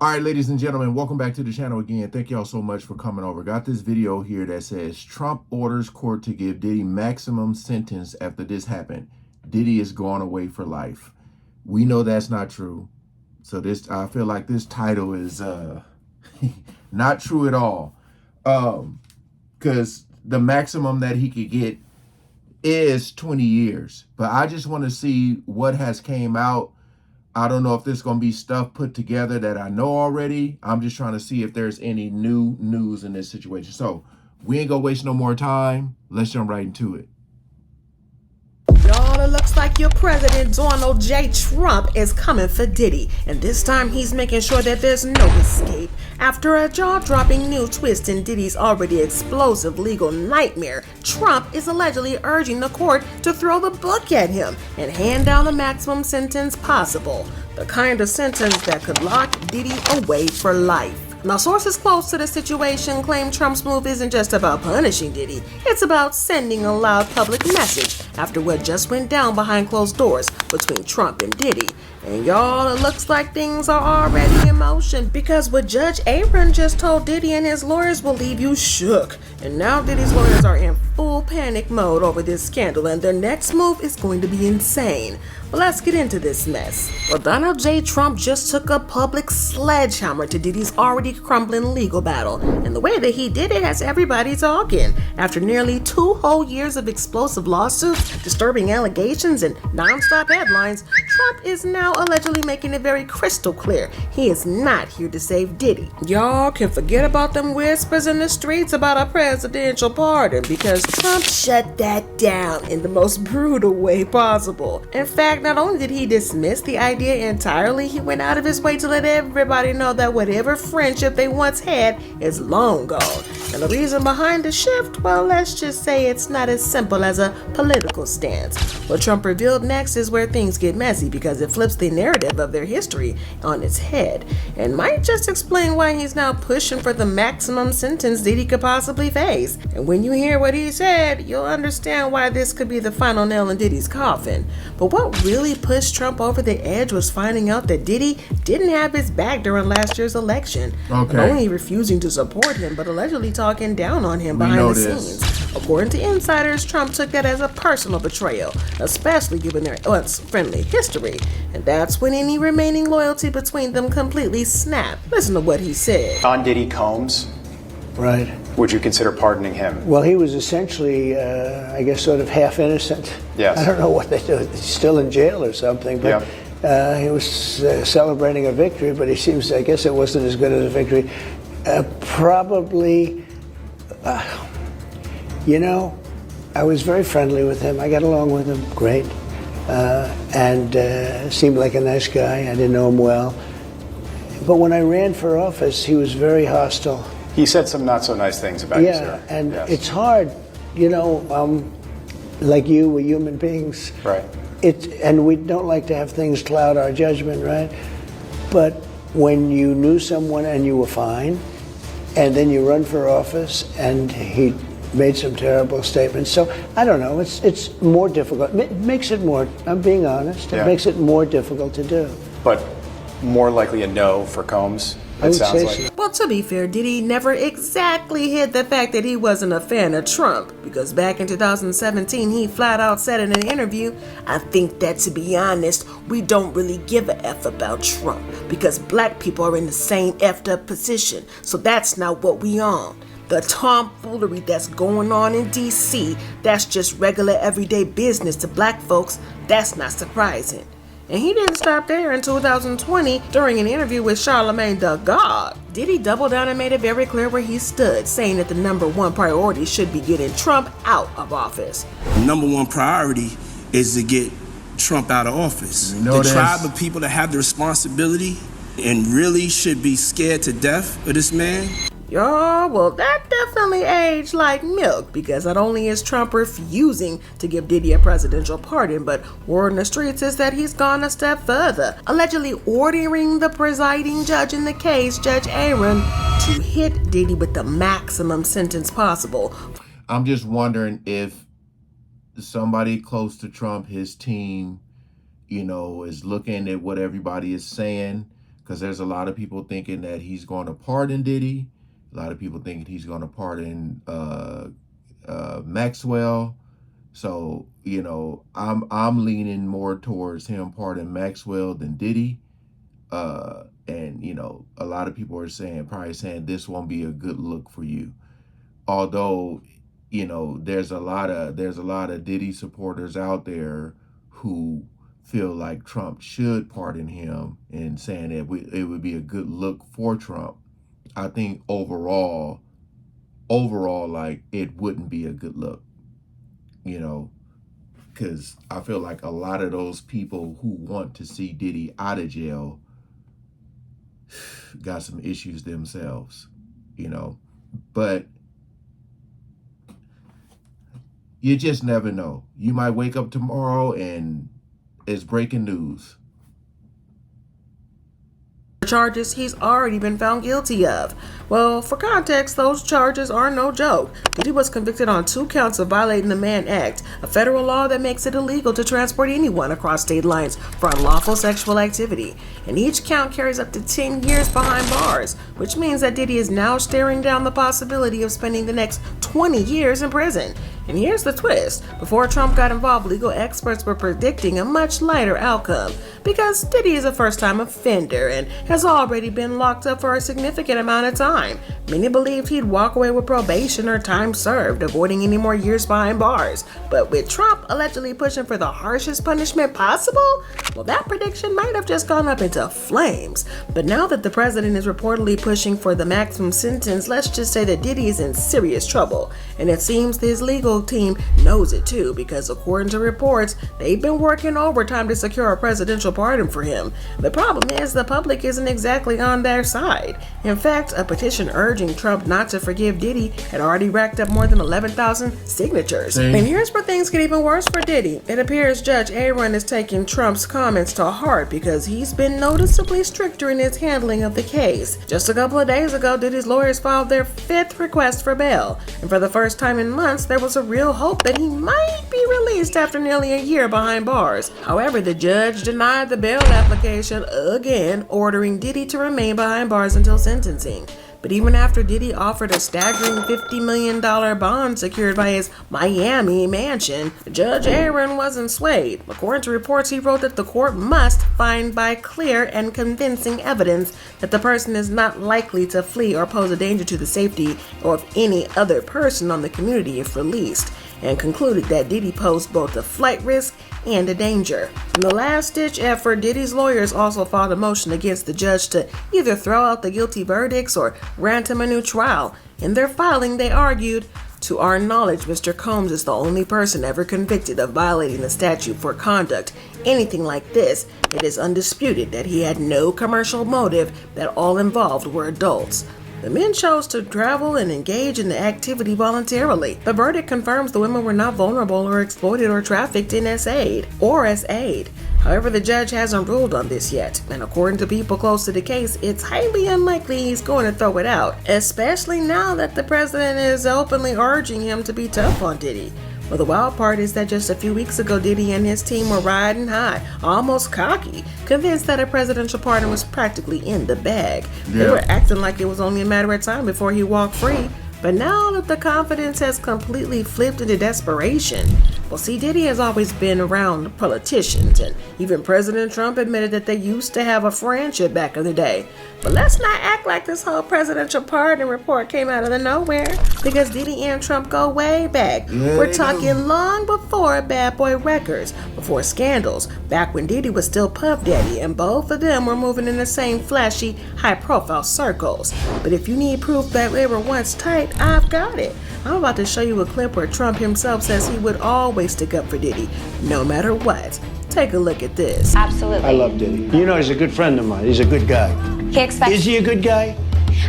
All right, ladies and gentlemen, welcome back to the channel again. Thank y'all so much for coming over. Got this video here that says Trump orders court to give Diddy maximum sentence after this happened. Diddy is going away for life. We know that's not true. So I feel like this title is not true at all. Because the maximum that he could get is 20 years. But I just want to see what has came out. I don't know if there's going to be stuff put together that I know already. I'm just trying to see if there's any new news in this situation. So we ain't going to waste no more time. Let's jump right into it. Y'all, it looks like your president, Donald J. Trump, is coming for Diddy. And this time he's making sure that there's no escape. After a jaw-dropping new twist in Diddy's already explosive legal nightmare, Trump is allegedly urging the court to throw the book at him and hand down the maximum sentence possible. The kind of sentence that could lock Diddy away for life. Now, sources close to the situation claim Trump's move isn't just about punishing Diddy, it's about sending a loud public message after what just went down behind closed doors between Trump and Diddy. And y'all, it looks like things are already in motion, because what Judge Aaron just told Diddy and his lawyers will leave you shook. And now Diddy's lawyers are in full panic mode over this scandal, and their next move is going to be insane. But let's get into this mess. Well, Donald J. Trump just took a public sledgehammer to Diddy's already crumbling legal battle, and the way that he did it has everybody talking. After nearly 2 whole years of explosive lawsuits, disturbing allegations, and non-stop headlines, Trump is now allegedly making it very crystal clear he is not here to save Diddy. Y'all can forget about them whispers in the streets about a presidential pardon, because Trump shut that down in the most brutal way possible. In fact, not only did he dismiss the idea entirely, he went out of his way to let everybody know that whatever friendship they once had is long gone. And the reason behind the shift, well, let's just say it's not as simple as a political stance. What Trump revealed next is where things get messy, because it flips the narrative of their history on its head, and might just explain why he's now pushing for the maximum sentence Diddy could possibly face. And when you hear what he said, you'll understand why this could be the final nail in Diddy's coffin. But what really pushed Trump over the edge was finding out that Diddy didn't have his back during last year's election. Not only refusing to support him, but allegedly talking down on him behind the scenes. According to insiders, Trump took that as a personal betrayal, especially given their once friendly history. And that's when any remaining loyalty between them completely snapped. Listen to what he said. On Diddy Combs, right? Would you consider pardoning him? Well, he was essentially, I guess, sort of half innocent. Yes. I don't know what they do. He's still in jail or something, but he was celebrating a victory, but he seems, I guess it wasn't as good as a victory. Probably, you know, I was very friendly with him. I got along with him great, and seemed like a nice guy. I didn't know him well. But when I ran for office, he was very hostile. He said some not so nice things about you, sir. Yeah, and it's hard, you know, like you, we're human beings. Right. And we don't like to have things cloud our judgment, right? But when you knew someone and you were fine, and then you run for office and he made some terrible statements. So I don't know, it's more difficult. It makes it more, I'm being honest, it makes it more difficult to do. But more likely a no for Combs, it sounds like. So. Well, to be fair, Diddy never exactly hid the fact that he wasn't a fan of Trump, because back in 2017, he flat out said in an interview, "I think that, to be honest, we don't really give a F about Trump, because black people are in the same effed up position, so that's not what we on. The tomfoolery that's going on in DC, that's just regular everyday business to black folks, that's not surprising." And he didn't stop there. In 2020, during an interview with Charlemagne the God, Diddy doubled down and made it very clear where he stood, saying that the #1 priority should be getting Trump out of office. Number one priority is to get Trump out of office. The tribe of people that have the responsibility and really should be scared to death of this man. Y'all, well, that definitely aged like milk, because not only is Trump refusing to give Diddy a presidential pardon, but word in the streets is that he's gone a step further, allegedly ordering the presiding judge in the case, Judge Aaron, to hit Diddy with the maximum sentence possible. I'm just wondering if somebody close to Trump, his team, you know, is looking at what everybody is saying. because there's a lot of people thinking that he's going to pardon Diddy. A lot of people thinking he's going to pardon Maxwell. So, you know, I'm leaning more towards him pardoning Maxwell than Diddy. And, you know, a lot of people are probably saying this won't be a good look for you. Although, you know, there's a lot of Diddy supporters out there who feel like Trump should pardon him, and saying that it would be a good look for Trump. I think overall, like, it wouldn't be a good look, you know, because I feel like a lot of those people who want to see Diddy out of jail got some issues themselves, you know. But you just never know. You might wake up tomorrow and it's breaking news. Charges he's already been found guilty of. Well, for context, those charges are no joke. Diddy was convicted on 2 counts of violating the Mann Act, a federal law that makes it illegal to transport anyone across state lines for unlawful sexual activity. And each count carries up to 10 years behind bars, which means that Diddy is now staring down the possibility of spending the next 20 years in prison. And here's the twist. Before Trump got involved, legal experts were predicting a much lighter outcome, because Diddy is a first-time offender and has already been locked up for a significant amount of time. Many believed he'd walk away with probation or time served, avoiding any more years behind bars. But with Trump allegedly pushing for the harshest punishment possible, well, that prediction might have just gone up into flames. But now that the president is reportedly pushing for the maximum sentence, let's just say that Diddy is in serious trouble. And it seems his legal team knows it too, because according to reports, they've been working overtime to secure a presidential pardon for him. The problem is the public isn't exactly on their side. In fact, a petition urging Trump not to forgive Diddy had already racked up more than 11,000 signatures. And here's where things get even worse for Diddy. It appears Judge Aaron is taking Trump's comments to heart, because he's been noticeably stricter in his handling of the case. Just a couple of days ago, Diddy's lawyers filed their 5th request for bail, and for the first time in months, there was a real hope that he might be released after nearly a year behind bars. However, the judge denied the bail application again, ordering Diddy to remain behind bars until sentencing. But even after Diddy offered a staggering $50 million bond secured by his Miami mansion, Judge Aaron wasn't swayed. According to reports, he wrote that the court must find by clear and convincing evidence that the person is not likely to flee or pose a danger to the safety of any other person on the community if released, and concluded that Diddy posed both a flight risk and a danger. In the last-ditch effort, Diddy's lawyers also filed a motion against the judge to either throw out the guilty verdicts or grant him a new trial. In their filing, they argued, "To our knowledge, Mr. Combs is the only person ever convicted of violating the statute for conduct anything like this. It is undisputed that he had no commercial motive, that all involved were adults." The men chose to travel and engage in the activity voluntarily. The verdict confirms the women were not vulnerable or exploited or trafficked in as aid. However, the judge hasn't ruled on this yet, and according to people close to the case, it's highly unlikely he's going to throw it out, especially now that the president is openly urging him to be tough on Diddy. Well, the wild part is that just a few weeks ago, Diddy and his team were riding high, almost cocky, convinced that a presidential pardon was practically in the bag. They were acting like it was only a matter of time before he walked free. But now that the confidence has completely flipped into desperation, well, see, Diddy has always been around politicians, and even President Trump admitted that they used to have a friendship back in the day. But let's not act like this whole presidential pardon report came out of the nowhere, because Diddy and Trump go way back. We're talking long before Bad Boy Records, before scandals, back when Diddy was still Puff Daddy, and both of them were moving in the same flashy, high-profile circles. But if you need proof that they were once tight, I've got it. I'm about to show you a clip where Trump himself says he would always stick up for Diddy, no matter what. Take a look at this. Absolutely. I love Diddy. You know, he's a good friend of mine. He's a good guy. Is he a good guy?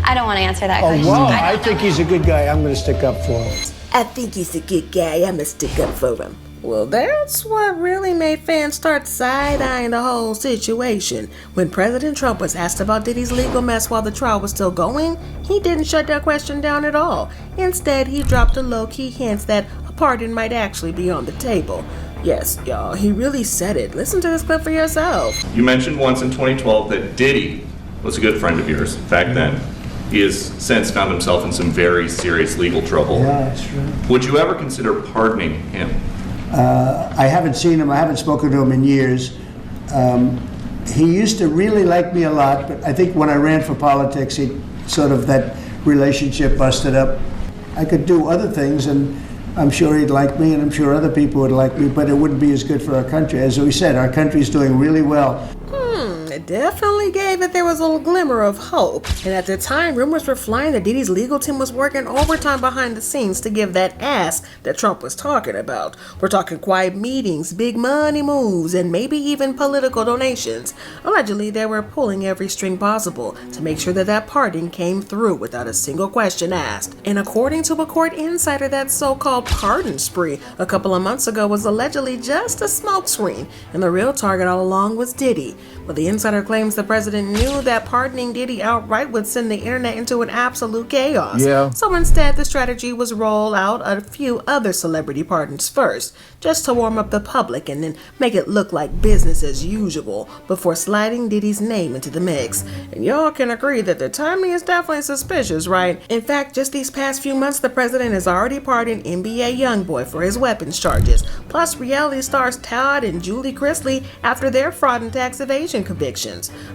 I don't want to answer that question. Oh, wow. I think he's a good guy. I'm going to stick up for him. I think he's a good guy. I'm gonna stick up for him. Well, that's what really made fans start side-eyeing the whole situation. When President Trump was asked about Diddy's legal mess while the trial was still going, he didn't shut that question down at all. Instead, he dropped a low-key hint that a pardon might actually be on the table. Yes, y'all, he really said it. Listen to this clip for yourself. You mentioned once in 2012 that Diddy was a good friend of yours back then. He has since found himself in some very serious legal trouble. Yeah, that's true. Would you ever consider pardoning him? I haven't seen him. I haven't spoken to him in years. He used to really like me a lot, but I think when I ran for politics, that relationship busted up. I could do other things, and I'm sure he'd like me, and I'm sure other people would like me, but it wouldn't be as good for our country. As we said, our country's doing really well. It definitely gave it there was a little glimmer of hope. And at the time, rumors were flying that Diddy's legal team was working overtime behind the scenes to give that ass that Trump was talking about. We're talking quiet meetings, big money moves, and maybe even political donations. Allegedly, they were pulling every string possible to make sure that pardon came through without a single question asked. And according to a court insider, that so-called pardon spree a couple of months ago was allegedly just a smokescreen, and the real target all along was Diddy. But the insider claims the president knew that pardoning Diddy outright would send the internet into an absolute chaos. Yeah. So instead, the strategy was roll out a few other celebrity pardons first, just to warm up the public and then make it look like business as usual before sliding Diddy's name into the mix. And y'all can agree that the timing is definitely suspicious, right? In fact, just these past few months, the president has already pardoned NBA YoungBoy for his weapons charges, plus reality stars Todd and Julie Chrisley after their fraud and tax evasion convictions.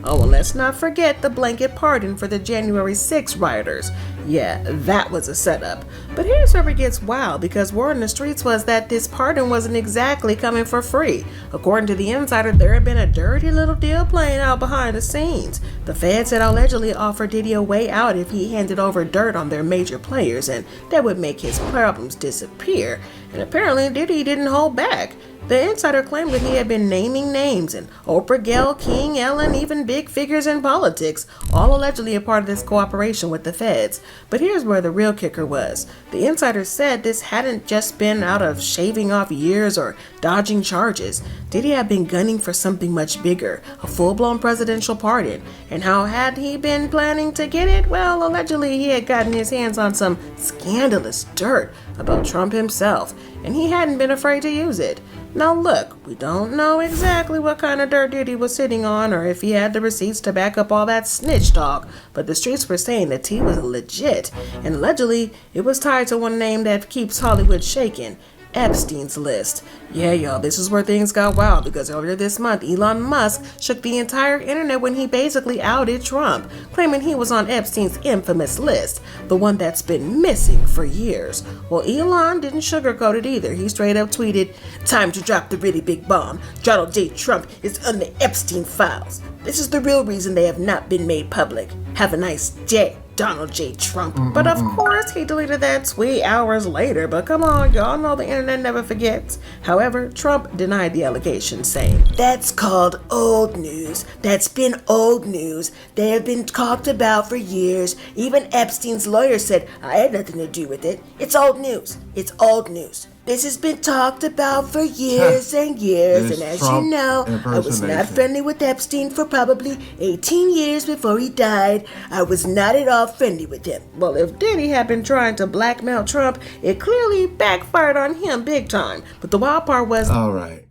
Oh, and let's not forget the blanket pardon for the January 6 rioters. Yeah, that was a setup. But here's where it gets wild, because word in the streets was that this pardon wasn't exactly coming for free. According to the insider, there had been a dirty little deal playing out behind the scenes. The feds had allegedly offered Diddy a way out if he handed over dirt on their major players, and that would make his problems disappear. And apparently Diddy didn't hold back. The insider claimed that he had been naming names, and Oprah, Gayle, King, Ellen, even big figures in politics, all allegedly a part of this cooperation with the feds. But here's where the real kicker was. The insider said this hadn't just been out of shaving off years or dodging charges. Diddy had been gunning for something much bigger, a full-blown presidential pardon. And how had he been planning to get it? Well, allegedly he had gotten his hands on some scandalous dirt about Trump himself, and he hadn't been afraid to use it. Now look, we don't know exactly what kind of dirt Diddy was sitting on or if he had the receipts to back up all that snitch talk, but the streets were saying that he was legit, and allegedly it was tied to one name that keeps Hollywood shaking: Epstein's list. Yeah, y'all, this is where things got wild, because earlier this month, Elon Musk shook the entire internet when he basically outed Trump, claiming he was on Epstein's infamous list, the one that's been missing for years. Well, Elon didn't sugarcoat it either. He straight up tweeted, "Time to drop the really big bomb. Donald J. Trump is on the Epstein files. This is the real reason they have not been made public. Have a nice day, Donald J. Trump." But of course, he deleted that tweet hours later. But come on, y'all know the internet never forgets. However, Trump denied the allegation, saying, "That's called old news. That's been old news. They have been talked about for years. Even Epstein's lawyer said, I had nothing to do with it. It's old news. It's old news. This has been talked about for years and years, and as you know, I was not friendly with Epstein for probably 18 years before he died. I was not at all friendly with him." Well, if Diddy had been trying to blackmail Trump, it clearly backfired on him big time. But the wild part was... All right.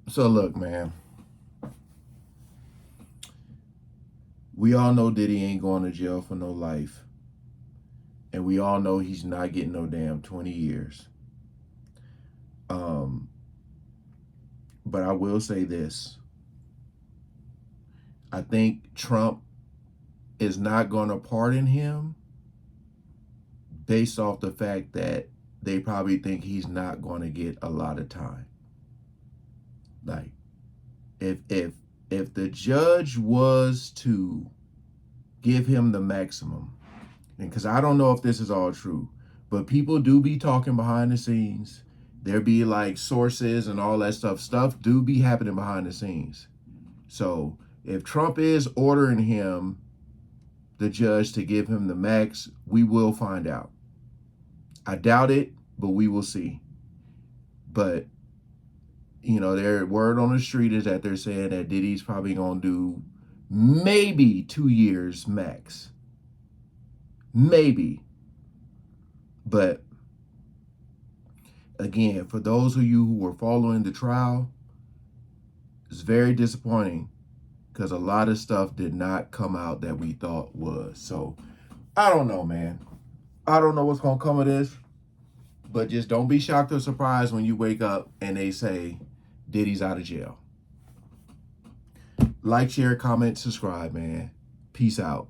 So look, man. We all know Diddy ain't going to jail for no life. And we all know he's not getting no damn 20 years. But I will say this. I think Trump is not going to pardon him based off the fact that they probably think he's not going to get a lot of time. Like, if the judge was to give him the maximum, and because I don't know if this is all true, but people do be talking behind the scenes. There be like sources and all that stuff. Stuff do be happening behind the scenes. So if Trump is ordering him, the judge, to give him the max, we will find out. I doubt it, but we will see. But, you know, their word on the street is that they're saying that Diddy's probably going to do maybe 2 years max. Maybe. But again, for those of you who were following the trial, it's very disappointing because a lot of stuff did not come out that we thought was. So I don't know, man. I don't know what's going to come of this, but just don't be shocked or surprised when you wake up and they say Diddy's out of jail. Like, share, comment, subscribe, man. Peace out.